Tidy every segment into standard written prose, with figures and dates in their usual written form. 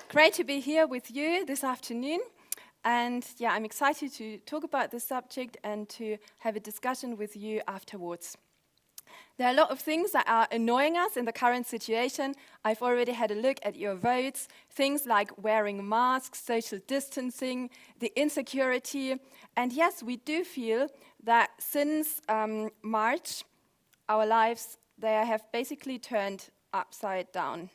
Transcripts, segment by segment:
Great to be here with you this afternoon. And yeah, I'm excited to talk about this subject and to have a discussion with you afterwards. There are a lot of things that are annoying us in the current situation. I've already had a look at your votes. Things like wearing masks, social distancing, the insecurity. And yes, we do feel that since March, our lives, they have basically turned upside down.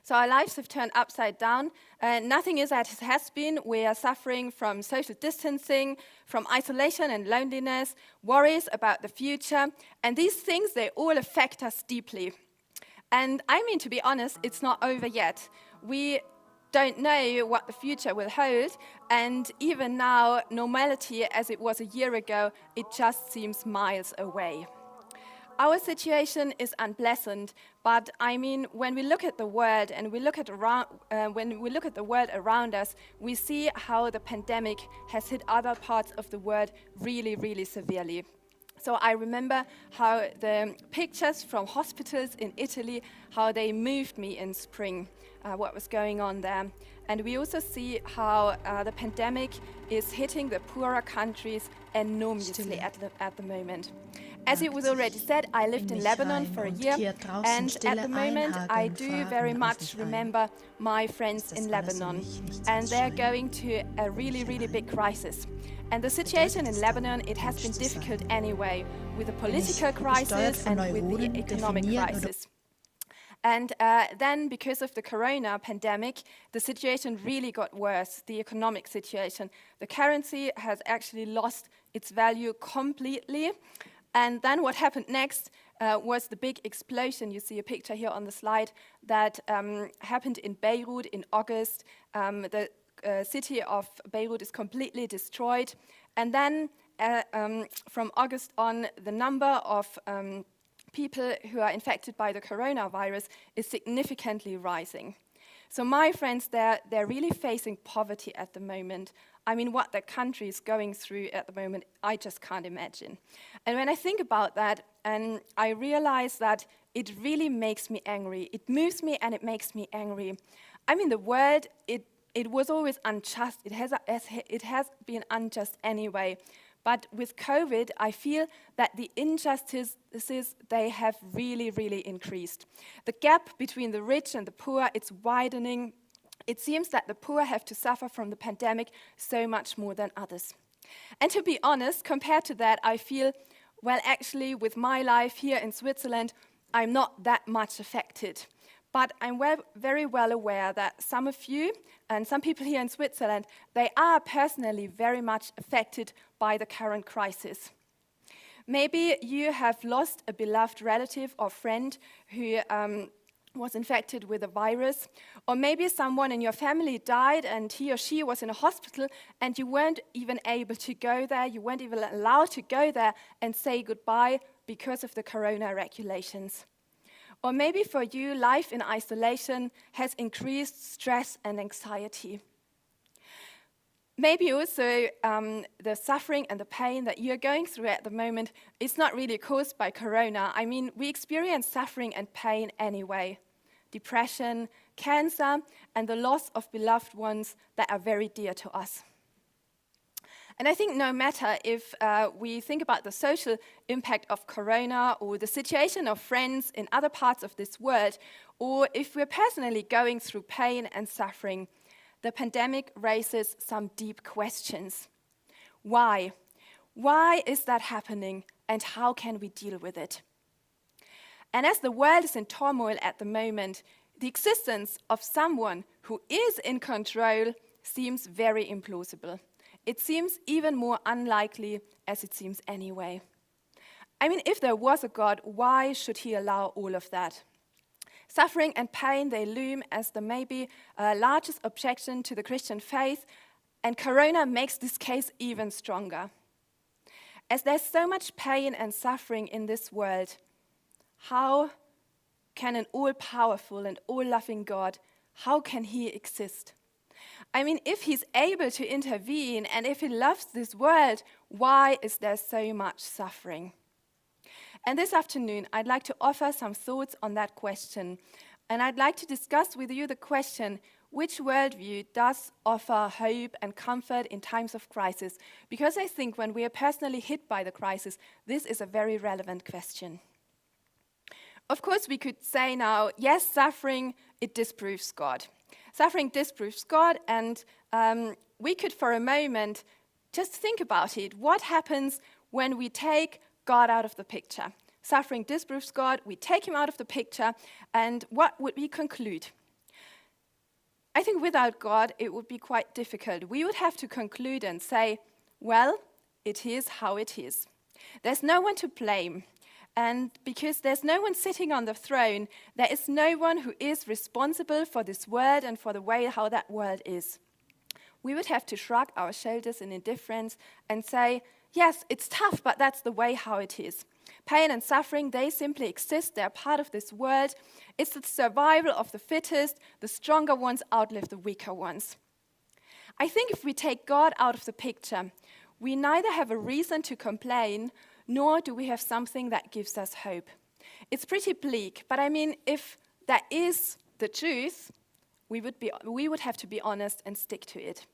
So our lives have turned upside down. Nothing is as it has been. We are suffering from social distancing, from isolation and loneliness, worries about the future. And these things, they all affect us deeply. And I mean, to be honest, it's not over yet. We don't know what the future will hold. And even now, normality as it was a year ago, it just seems miles away. Our situation is unpleasant, but I mean, when we look at the world and when we look at the world around us, we see how the pandemic has hit other parts of the world really, really severely. So I remember how the pictures from hospitals in Italy, how they moved me in spring, what was going on there. And we also see how the pandemic is hitting the poorer countries enormously at the moment. As it was already said, I lived in Lebanon for a year, and at the moment I do very much remember my friends in Lebanon, and they're going to a really, really big crisis. And the situation in Lebanon, it has been difficult anyway, with the political crisis and with the economic crisis. And then, because of the corona pandemic, the situation really got worse, the economic situation. The currency has actually lost its value completely. And then what happened next was the big explosion. You see a picture here on the slide that happened in Beirut in August. The city of Beirut is completely destroyed. And then from August on, the number of people who are infected by the coronavirus is significantly rising. So my friends, they're really facing poverty at the moment. I mean, what the country is going through at the moment, I just can't imagine. And when I think about that, and I realize that it really makes me angry. It moves me and it makes me angry. I mean, the world, it was always unjust. It has been unjust anyway. But with COVID, I feel that the injustices, they have really, really increased. The gap between the rich and the poor, it's widening. It seems that the poor have to suffer from the pandemic so much more than others. And to be honest, compared to that, I feel, well, actually, with my life here in Switzerland, I'm not that much affected. But I'm very well aware that some of you and some people here in Switzerland, they are personally very much affected by the current crisis. Maybe you have lost a beloved relative or friend who was infected with a virus, or maybe someone in your family died and he or she was in a hospital and you weren't even able to go there, you weren't even allowed to go there and say goodbye because of the corona regulations. Or maybe for you, life in isolation has increased stress and anxiety. Maybe also the suffering and the pain that you're going through at the moment is not really caused by corona. I mean, we experience suffering and pain anyway. Depression, cancer, and the loss of beloved ones that are very dear to us. And I think no matter if we think about the social impact of corona or the situation of friends in other parts of this world, or if we're personally going through pain and suffering, the pandemic raises some deep questions. Why? Why is that happening, and how can we deal with it? And as the world is in turmoil at the moment, the existence of someone who is in control seems very implausible. It seems even more unlikely as it seems anyway. I mean, if there was a God, why should he allow all of that? Suffering and pain, they loom as the maybe largest objection to the Christian faith, and corona makes this case even stronger. As there's so much pain and suffering in this world, how can an all-powerful and all-loving God, how can he exist? I mean, if he's able to intervene and if he loves this world, why is there so much suffering? And this afternoon, I'd like to offer some thoughts on that question. And I'd like to discuss with you the question, which worldview does offer hope and comfort in times of crisis? Because I think when we are personally hit by the crisis, this is a very relevant question. Of course, we could say now, yes, suffering, it disproves God. Suffering disproves God, and we could for a moment just think about it. What happens when we take God out of the picture? Suffering disproves God, we take him out of the picture, and what would we conclude? I think without God, it would be quite difficult. We would have to conclude and say, well, it is how it is. There's no one to blame. And because there's no one sitting on the throne, there is no one who is responsible for this world and for the way how that world is. We would have to shrug our shoulders in indifference and say, yes, it's tough, but that's the way how it is. Pain and suffering, they simply exist. They're part of this world. It's the survival of the fittest. The stronger ones outlive the weaker ones. I think if we take God out of the picture, we neither have a reason to complain, nor do we have something that gives us hope. It's pretty bleak, but I mean, if that is the truth, we would have to be honest and stick to it.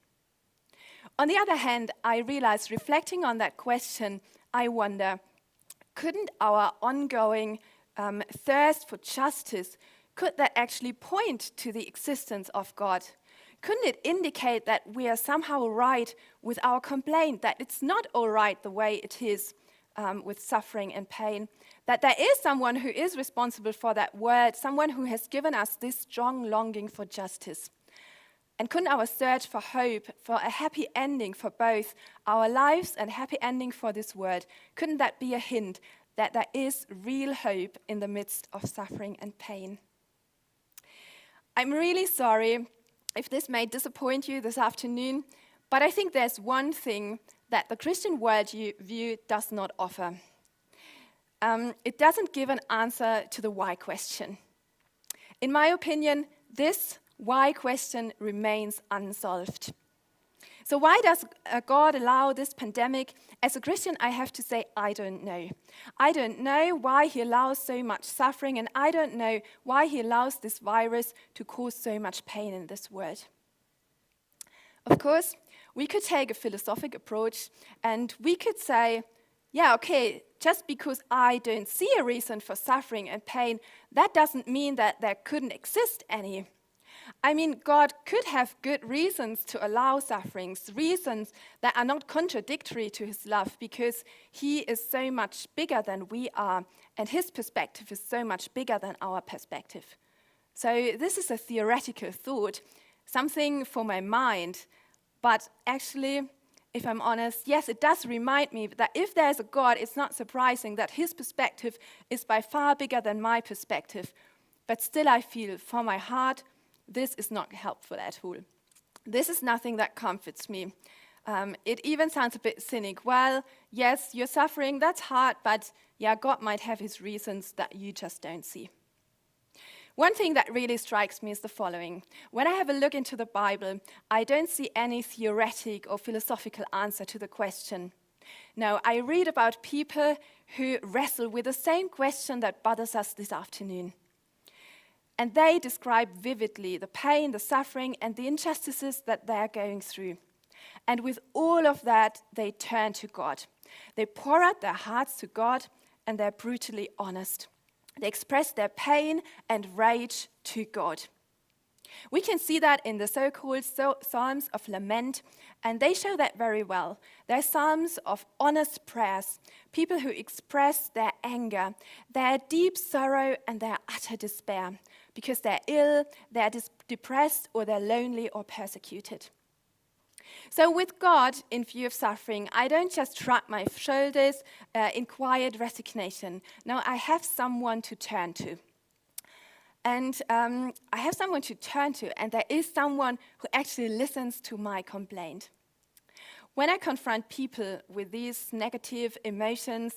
On the other hand, I realize, reflecting on that question, I wonder, couldn't our ongoing thirst for justice, could that actually point to the existence of God? Couldn't it indicate that we are somehow right with our complaint, that it's not all right the way it is with suffering and pain, that there is someone who is responsible for that world, someone who has given us this strong longing for justice? And couldn't our search for hope, for a happy ending for both our lives and happy ending for this world, couldn't that be a hint that there is real hope in the midst of suffering and pain? I'm really sorry if this may disappoint you this afternoon, but I think there's one thing that the Christian worldview does not offer. It doesn't give an answer to the why question. In my opinion, this why question remains unsolved. So why does God allow this pandemic? As a Christian, I have to say, I don't know. I don't know why he allows so much suffering, and I don't know why he allows this virus to cause so much pain in this world. Of course, we could take a philosophic approach, and we could say, yeah, okay, just because I don't see a reason for suffering and pain, that doesn't mean that there couldn't exist any. I mean, God could have good reasons to allow sufferings, reasons that are not contradictory to his love, because he is so much bigger than we are, and his perspective is so much bigger than our perspective. So this is a theoretical thought, something for my mind, but actually, if I'm honest, yes, it does remind me that if there's a God, it's not surprising that his perspective is by far bigger than my perspective. But still I feel, for my heart, this is not helpful at all. This is nothing that comforts me. It even sounds a bit cynic. Well, yes, you're suffering, that's hard, but yeah, God might have his reasons that you just don't see. One thing that really strikes me is the following. When I have a look into the Bible, I don't see any theoretic or philosophical answer to the question. No, I read about people who wrestle with the same question that bothers us this afternoon. And they describe vividly the pain, the suffering, and the injustices that they're going through. And with all of that, they turn to God. They pour out their hearts to God, and they're brutally honest. They express their pain and rage to God. We can see that in the so-called Psalms of Lament, and they show that very well. They're psalms of honest prayers, people who express their anger, their deep sorrow, and their utter despair, because they're ill, they're depressed, or they're lonely or persecuted. So with God in view of suffering, I don't just shrug my shoulders in quiet resignation. No, I have someone to turn to. And I have someone to turn to, and there is someone who actually listens to my complaint. When I confront people with these negative emotions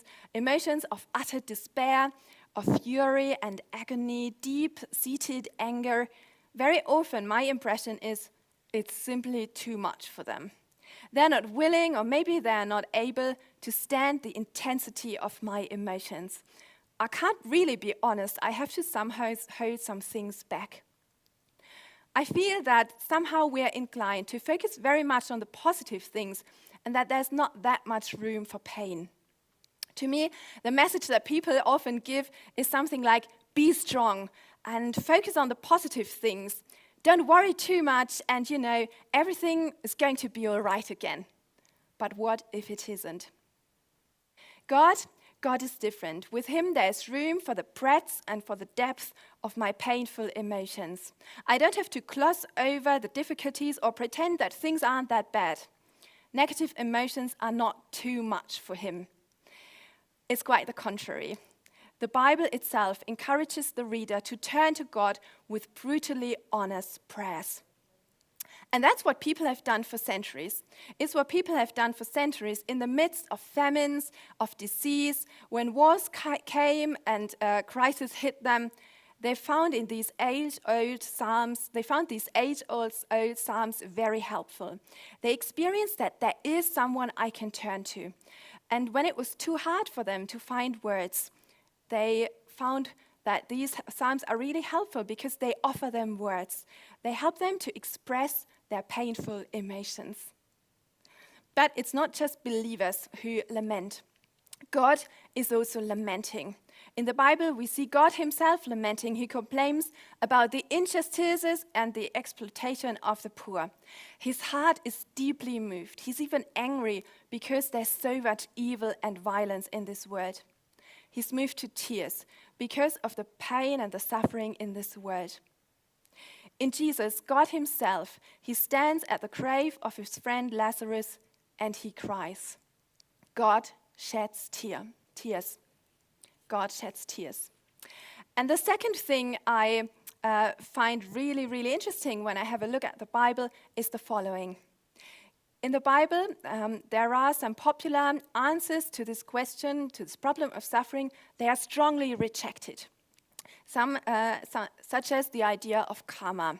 of utter despair, of fury and agony, deep-seated anger, very often my impression is it's simply too much for them. They're not willing, or maybe they're not able to stand the intensity of my emotions. I can't really be honest. I have to somehow hold some things back. I feel that somehow we are inclined to focus very much on the positive things and that there's not that much room for pain. To me, the message that people often give is something like, be strong and focus on the positive things. Don't worry too much and, everything is going to be all right again. But what if it isn't? God is different. With him, there's room for the breadth and for the depth of my painful emotions. I don't have to gloss over the difficulties or pretend that things aren't that bad. Negative emotions are not too much for him. It's quite the contrary. The Bible itself encourages the reader to turn to God with brutally honest prayers. And that's what people have done for centuries. It's what people have done for centuries in the midst of famines, of disease. When wars came and crisis hit them, they found in these age-old psalms, psalms very helpful. They experienced that there is someone I can turn to. And when it was too hard for them to find words, they found that these psalms are really helpful because they offer them words. They help them to express their painful emotions. But it's not just believers who lament. God is also lamenting. In the Bible, we see God himself lamenting. He complains about the injustices and the exploitation of the poor. His heart is deeply moved. He's even angry because there's so much evil and violence in this world. He's moved to tears because of the pain and the suffering in this world. In Jesus, God himself, he stands at the grave of his friend Lazarus and he cries. God sheds tears. God sheds tears. And the second thing I find really, really interesting when I have a look at the Bible is the following. In the Bible, there are some popular answers to this question, to this problem of suffering. They are strongly rejected. Some, such as the idea of karma,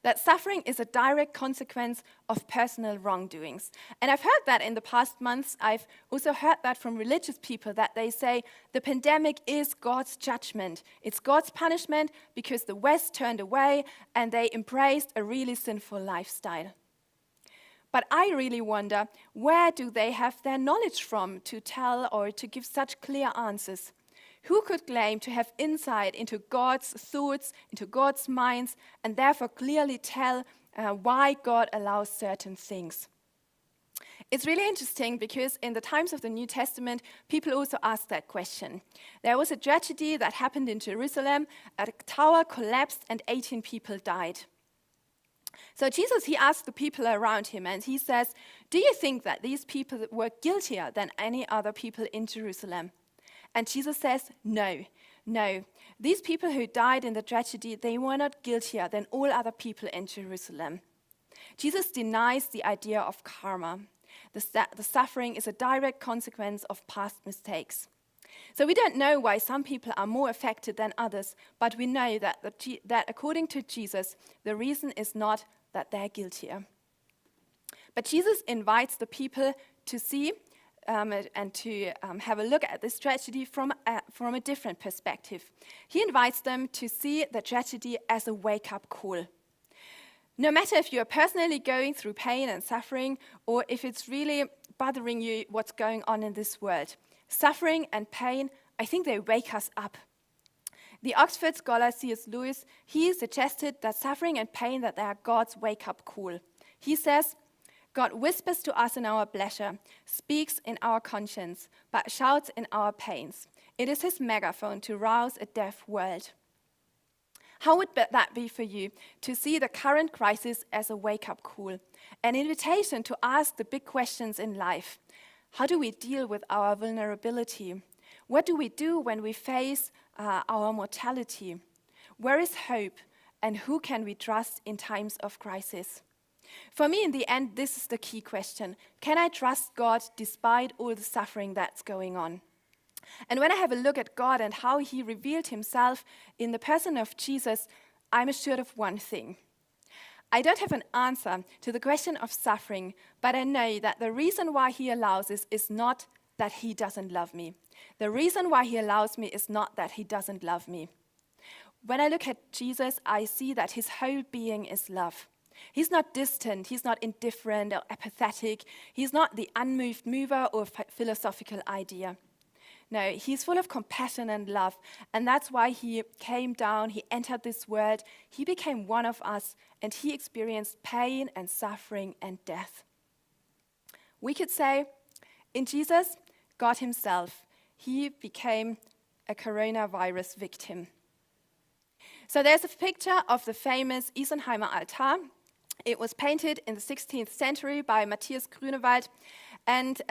that suffering is a direct consequence of personal wrongdoings. And I've heard that in the past months. I've also heard that from religious people, that they say the pandemic is God's judgment. It's God's punishment because the West turned away and they embraced a really sinful lifestyle. But I really wonder, where do they have their knowledge from to tell or to give such clear answers? Who could claim to have insight into God's thoughts, into God's minds, and therefore clearly tell why God allows certain things? It's really interesting because in the times of the New Testament, people also asked that question. There was a tragedy that happened in Jerusalem. A tower collapsed and 18 people died. So Jesus, he asked the people around him and he says, do you think that these people were guiltier than any other people in Jerusalem? And Jesus says, no. These people who died in the tragedy, they were not guiltier than all other people in Jerusalem. Jesus denies the idea of karma. The suffering is a direct consequence of past mistakes. So we don't know why some people are more affected than others, but we know that according to Jesus, the reason is not that they're guiltier. But Jesus invites the people to see and to have a look at this tragedy from a different perspective. He invites them to see the tragedy as a wake-up call. No matter if you're personally going through pain and suffering, or if it's really bothering you what's going on in this world, suffering and pain, I think they wake us up. The Oxford scholar C.S. Lewis, he suggested that suffering and pain, that they are God's wake-up call. He says, God whispers to us in our pleasure, speaks in our conscience, but shouts in our pains. It is his megaphone to rouse a deaf world. How would that be for you, to see the current crisis as a wake-up call, an invitation to ask the big questions in life? How do we deal with our vulnerability? What do we do when we face our mortality? Where is hope, and who can we trust in times of crisis? For me, in the end, this is the key question. Can I trust God despite all the suffering that's going on? And when I have a look at God and how he revealed himself in the person of Jesus, I'm assured of one thing. I don't have an answer to the question of suffering, but I know that the reason why he allows this is not that he doesn't love me. The reason why he allows me is not that he doesn't love me. When I look at Jesus, I see that his whole being is love. He's not distant, he's not indifferent or apathetic, he's not the unmoved mover or philosophical idea. No, he's full of compassion and love, and that's why he came down, he entered this world, he became one of us, and he experienced pain and suffering and death. We could say, in Jesus, God himself, he became a coronavirus victim. So there's a picture of the famous Isenheimer altar. It was painted in the 16th century by Matthias Grünewald, and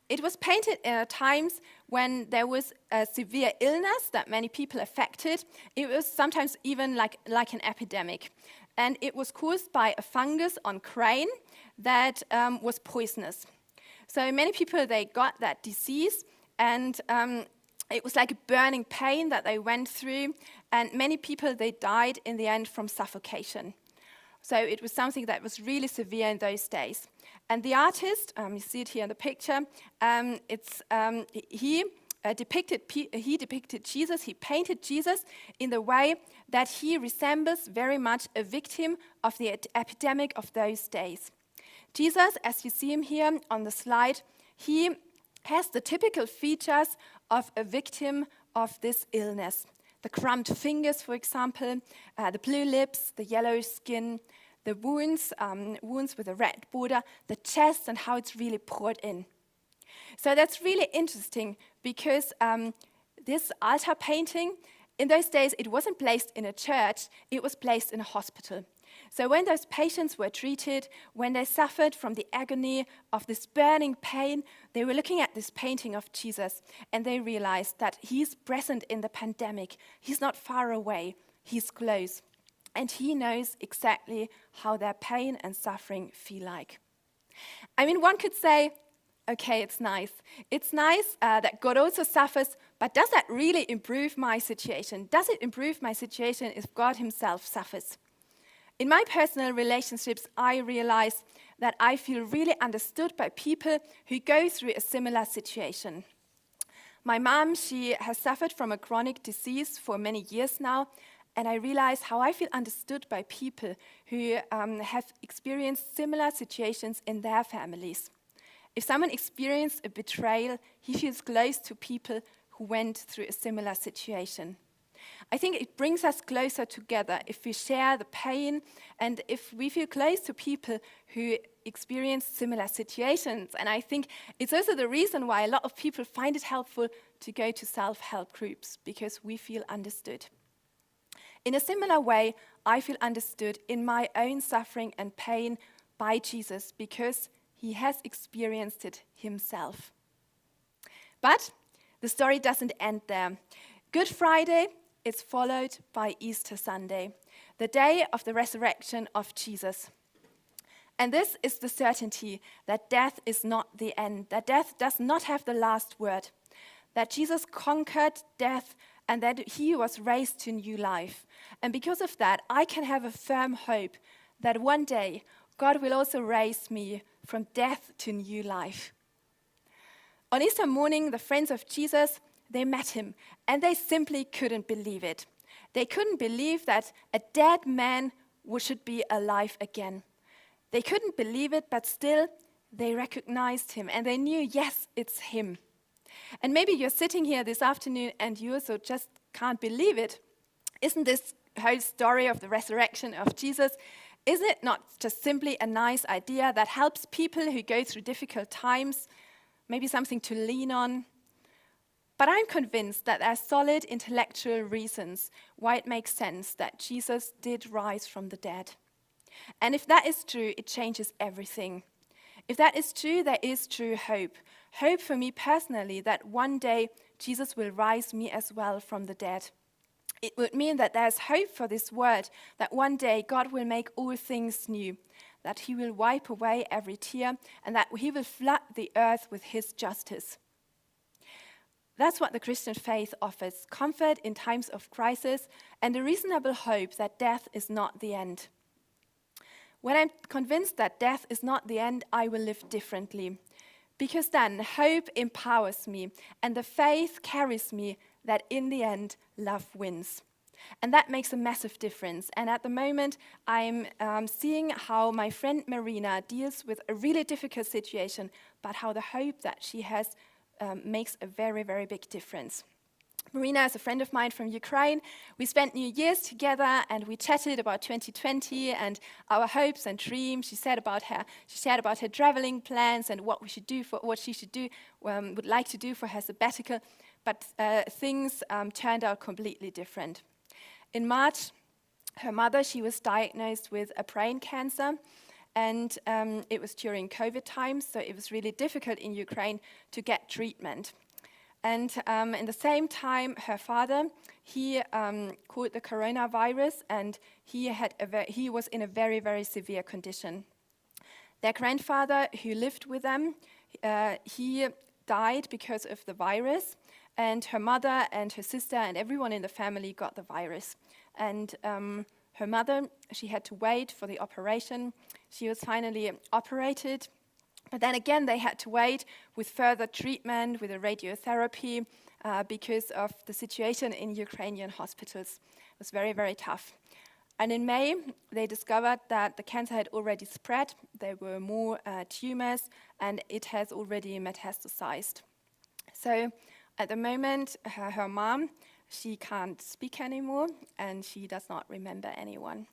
it was painted in times when there was a severe illness that many people affected. It was sometimes even like an epidemic, and it was caused by a fungus on grain that was poisonous. So many people, they got that disease, and it was like a burning pain that they went through, and many people, they died in the end from suffocation. So it was something that was really severe in those days. And the artist, you see it here in the picture, he depicted Jesus, he painted Jesus in the way that he resembles very much a victim of the epidemic of those days. Jesus, as you see him here on the slide, he has the typical features of a victim of this illness. The crumbed fingers, for example, the blue lips, the yellow skin, the wounds with a red border, the chest and how it's really poured in. So that's really interesting because this altar painting, in those days, it wasn't placed in a church, it was placed in a hospital. So when those patients were treated, when they suffered from the agony of this burning pain, they were looking at this painting of Jesus and they realized that he's present in the pandemic. He's not far away, he's close. And he knows exactly how their pain and suffering feel like. I mean, one could say, okay, it's nice. It's nice that God also suffers, but does that really improve my situation? Does it improve my situation if God himself suffers? In my personal relationships, I realize that I feel really understood by people who go through a similar situation. My mom, she has suffered from a chronic disease for many years now, and I realize how I feel understood by people who have experienced similar situations in their families. If someone experienced a betrayal, he feels close to people who went through a similar situation. I think it brings us closer together if we share the pain and if we feel close to people who experience similar situations. And I think it's also the reason why a lot of people find it helpful to go to self-help groups, because we feel understood. In a similar way, I feel understood in my own suffering and pain by Jesus because he has experienced it himself. But the story doesn't end there. Good Friday is followed by Easter Sunday, the day of the resurrection of Jesus. And this is the certainty that death is not the end, that death does not have the last word, that Jesus conquered death and that he was raised to new life. And because of that, I can have a firm hope that one day God will also raise me from death to new life. On Easter morning, the friends of Jesus, they met him, and they simply couldn't believe it. They couldn't believe that a dead man should be alive again. They couldn't believe it, but still, they recognized him, and they knew, yes, it's him. And maybe you're sitting here this afternoon, and you also just can't believe it. Isn't this whole story of the resurrection of Jesus, isn't it not just simply a nice idea that helps people who go through difficult times, maybe something to lean on? But I'm convinced that there are solid intellectual reasons why it makes sense that Jesus did rise from the dead. And if that is true, it changes everything. If that is true, there is true hope. Hope for me personally that one day Jesus will rise me as well from the dead. It would mean that there's hope for this world, that one day God will make all things new, that he will wipe away every tear, and that he will flood the earth with his justice. That's what the Christian faith offers, comfort in times of crisis and a reasonable hope that death is not the end. When I'm convinced that death is not the end, I will live differently. Because then hope empowers me and the faith carries me that in the end, love wins. And that makes a massive difference. And at the moment, I'm seeing how my friend Marina deals with a really difficult situation, but how the hope that she has makes a very, very big difference. Marina is a friend of mine from Ukraine. We spent New Year's together and we chatted about 2020 and our hopes and dreams. She shared about her traveling plans and what she would like to do for her sabbatical. But things turned out completely different. In March, her mother, she was diagnosed with a brain cancer, and it was during COVID times, so it was really difficult in Ukraine to get treatment. And in the same time, her father, he caught the coronavirus, and he was in a very, very severe condition. Their grandfather, who lived with them, he died because of the virus, and her mother and her sister and everyone in the family got the virus. And her mother, she had to wait for the operation. She was finally operated. But then again, they had to wait with further treatment, with a radiotherapy, because of the situation in Ukrainian hospitals. It was very, very tough. And in May, they discovered that the cancer had already spread. There were more tumors, and it has already metastasized. So at the moment, her mom, she can't speak anymore, and she does not remember anyone.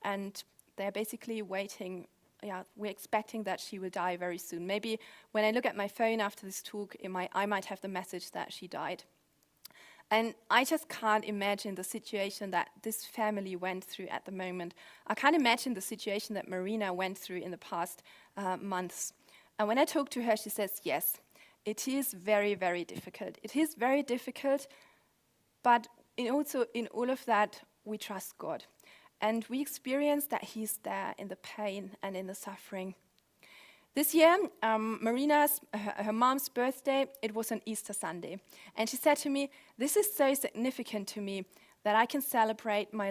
And they're basically waiting. Yeah, we're expecting that she will die very soon. Maybe when I look at my phone after this talk, I might have the message that she died. And I just can't imagine the situation that this family went through at the moment. I can't imagine the situation that Marina went through in the past months. And when I talk to her, she says, yes, it is very, very difficult. It is very difficult, but also in all of that, we trust God. And we experience that He's there in the pain and in the suffering. This year, Marina's, her mom's birthday, it was on Easter Sunday. And she said to me, this is so significant to me that I can celebrate my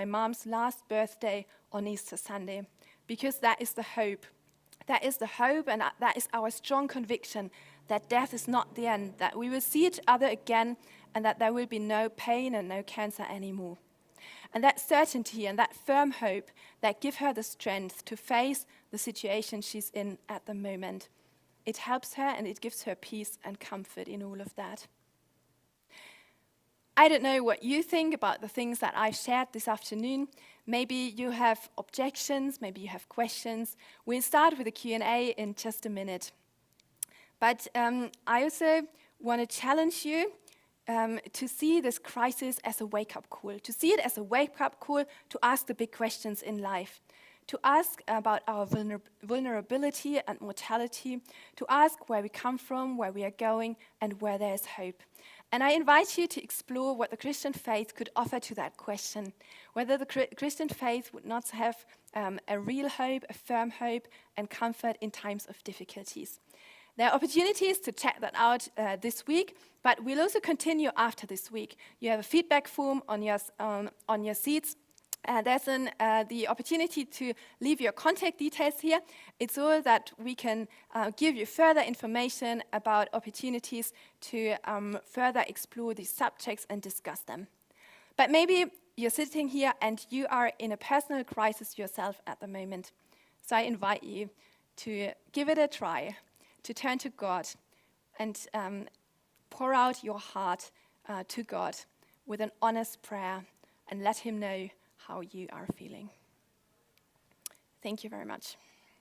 mom's last birthday on Easter Sunday, because that is the hope. That is the hope, and that is our strong conviction that death is not the end, that we will see each other again, and that there will be no pain and no cancer anymore. And that certainty and that firm hope that give her the strength to face the situation she's in at the moment. It helps her and it gives her peace and comfort in all of that. I don't know what you think about the things that I've shared this afternoon. Maybe you have objections, maybe you have questions. We'll start with a Q&A in just a minute. But I also want to challenge you to see this crisis as a wake-up call, to see it as a wake-up call to ask the big questions in life, to ask about our vulnerability and mortality, to ask where we come from, where we are going, and where there is hope. And I invite you to explore what the Christian faith could offer to that question, whether the Christian faith would not have a real hope, a firm hope, and comfort in times of difficulties. There are opportunities to check that out this week, but we'll also continue after this week. You have a feedback form on your seats. There's the opportunity to leave your contact details here. It's all that we can give you further information about opportunities to further explore these subjects and discuss them. But maybe you're sitting here and you are in a personal crisis yourself at the moment. So I invite you to give it a try, to turn to God and pour out your heart to God with an honest prayer and let Him know how you are feeling. Thank you very much.